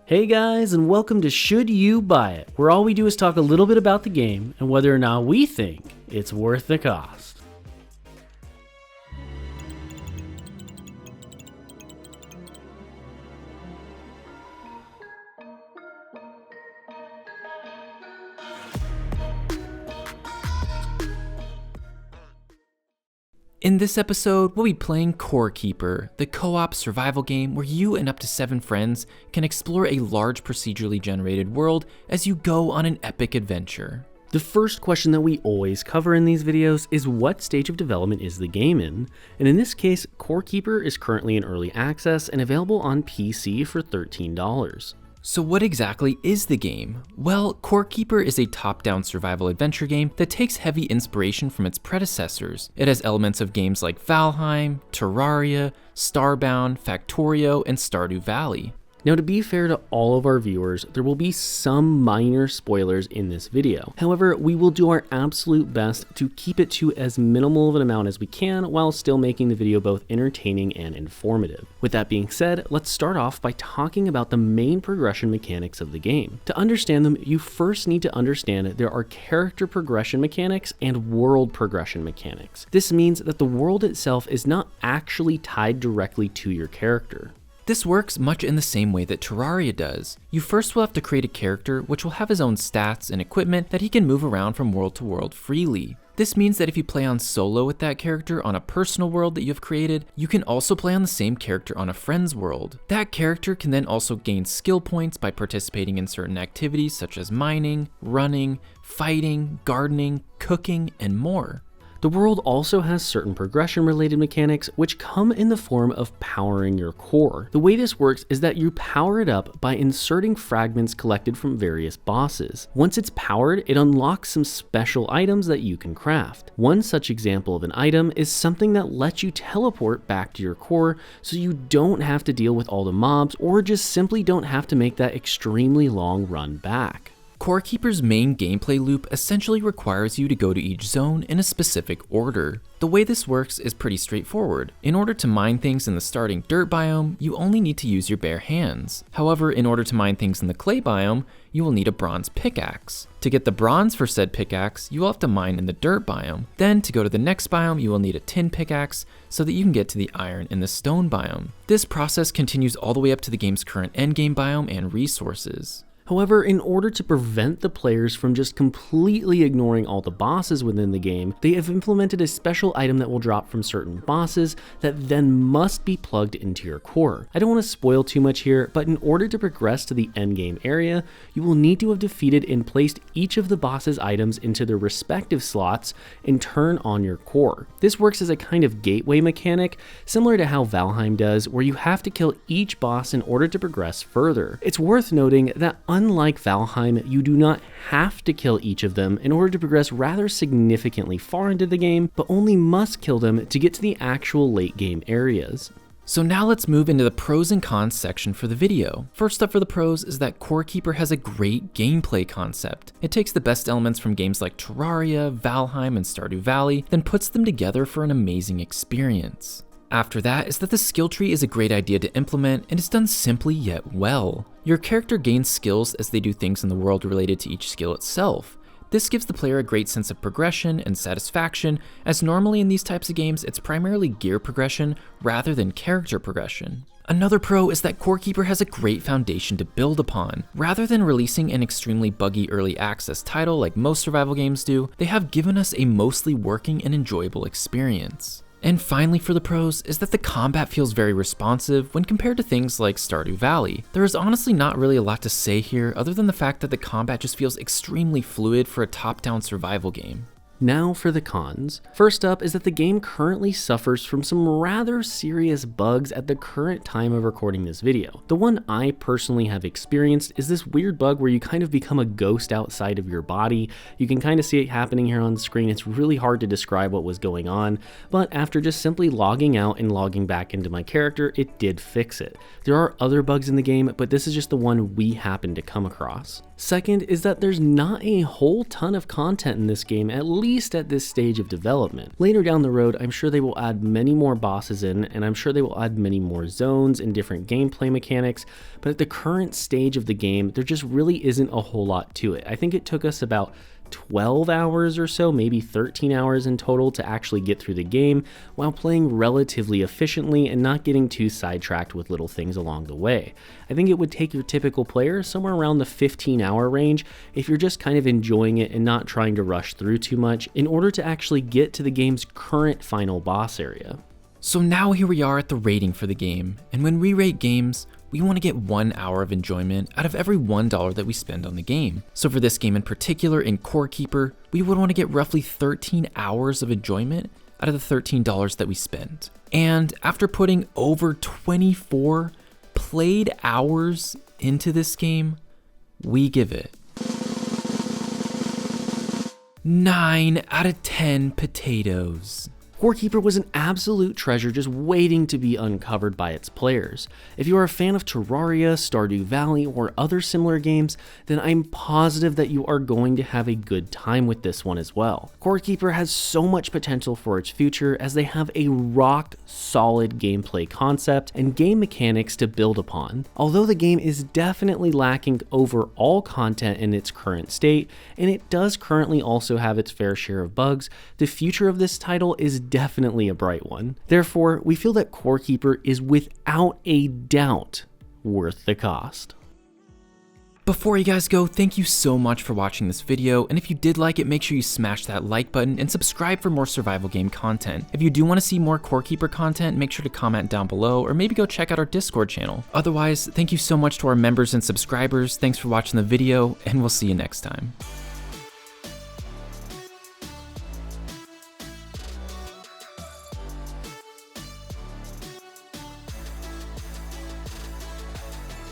Hey guys, and welcome to Should You Buy It, where all we do is talk a little bit about the game and whether or not we think it's worth the cost. In this episode, we'll be playing Core Keeper, the co-op survival game where you and up to 7 friends can explore a large procedurally generated world as you go on an epic adventure. The first question that we always cover in these videos is what stage of development is the game in? And in this case, Core Keeper is currently in early access and available on PC for $13. So what exactly is the game? Well, Core Keeper is a top-down survival adventure game that takes heavy inspiration from its predecessors. It has elements of games like Valheim, Terraria, Starbound, Factorio, and Stardew Valley. Now, to be fair to all of our viewers, there will be some minor spoilers in this video. However, we will do our absolute best to keep it to as minimal of an amount as we can while still making the video both entertaining and informative. With that being said, let's start off by talking about the main progression mechanics of the game. To understand them, you first need to understand there are character progression mechanics and world progression mechanics. This means that the world itself is not actually tied directly to your character. This works much in the same way that Terraria does. You first will have to create a character which will have his own stats and equipment that he can move around from world to world freely. This means that if you play on solo with that character on a personal world that you have created, you can also play on the same character on a friend's world. That character can then also gain skill points by participating in certain activities such as mining, running, fighting, gardening, cooking, and more. The world also has certain progression-related mechanics which come in the form of powering your core. The way this works is that you power it up by inserting fragments collected from various bosses. Once it's powered, it unlocks some special items that you can craft. One such example of an item is something that lets you teleport back to your core so you don't have to deal with all the mobs or just simply don't have to make that extremely long run back. Core Keeper's main gameplay loop essentially requires you to go to each zone in a specific order. The way this works is pretty straightforward. In order to mine things in the starting dirt biome, you only need to use your bare hands. However, in order to mine things in the clay biome, you will need a bronze pickaxe. To get the bronze for said pickaxe, you will have to mine in the dirt biome. Then, to go to the next biome, you will need a tin pickaxe so that you can get to the iron in the stone biome. This process continues all the way up to the game's current endgame biome and resources. However, in order to prevent the players from just completely ignoring all the bosses within the game, they have implemented a special item that will drop from certain bosses that then must be plugged into your core. I don't want to spoil too much here, but in order to progress to the endgame area, you will need to have defeated and placed each of the boss's items into their respective slots and turn on your core. This works as a kind of gateway mechanic, similar to how Valheim does, where you have to kill each boss in order to progress further. It's worth noting that unlike Valheim, you do not have to kill each of them in order to progress rather significantly far into the game, but only must kill them to get to the actual late game areas. So now let's move into the pros and cons section for the video. First up for the pros is that Core Keeper has a great gameplay concept. It takes the best elements from games like Terraria, Valheim, and Stardew Valley, then puts them together for an amazing experience. After that is that the skill tree is a great idea to implement and is done simply yet well. Your character gains skills as they do things in the world related to each skill itself. This gives the player a great sense of progression and satisfaction, as normally in these types of games it's primarily gear progression rather than character progression. Another pro is that Core Keeper has a great foundation to build upon. Rather than releasing an extremely buggy early access title like most survival games do, they have given us a mostly working and enjoyable experience. And finally for the pros is that the combat feels very responsive when compared to things like Stardew Valley. There is honestly not really a lot to say here other than the fact that the combat just feels extremely fluid for a top-down survival game. Now for the cons. First up is that the game currently suffers from some rather serious bugs at the current time of recording this video. The one I personally have experienced is this weird bug where you kind of become a ghost outside of your body. You can kind of see it happening here on the screen. It's really hard to describe what was going on, but after just simply logging out and logging back into my character, it did fix it. There are other bugs in the game, but this is just the one we happened to come across. Second is that there's not a whole ton of content in this game, at least least at this stage of development. Later down the road, I'm sure they will add many more bosses in, and I'm sure they will add many more zones and different gameplay mechanics, but at the current stage of the game, there just really isn't a whole lot to it. I think it took us about 12 hours or so, maybe 13 hours in total to actually get through the game while playing relatively efficiently and not getting too sidetracked with little things along the way. I think it would take your typical player somewhere around the 15-hour range if you're just kind of enjoying it and not trying to rush through too much in order to actually get to the game's current final boss area. So now here we are at the rating for the game, and when we rate games, we want to get 1 hour of enjoyment out of every $1 that we spend on the game. So for this game in particular, in Core Keeper, we would want to get roughly 13 hours of enjoyment out of the $13 that we spent. And after putting over 24 played hours into this game, we give it 9 out of 10 potatoes. Core Keeper was an absolute treasure just waiting to be uncovered by its players. If you are a fan of Terraria, Stardew Valley, or other similar games, then I'm positive that you are going to have a good time with this one as well. Core Keeper has so much potential for its future as they have a rock-solid gameplay concept and game mechanics to build upon. Although the game is definitely lacking overall content in its current state, and it does currently also have its fair share of bugs, the future of this title is definitely a bright one. Therefore, we feel that Core Keeper is without a doubt worth the cost. Before you guys go, thank you so much for watching this video, and if you did like it, make sure you smash that like button and subscribe for more survival game content. If you do want to see more Core Keeper content, make sure to comment down below, or maybe go check out our Discord channel. Otherwise, thank you so much to our members and subscribers, thanks for watching the video, and we'll see you next time.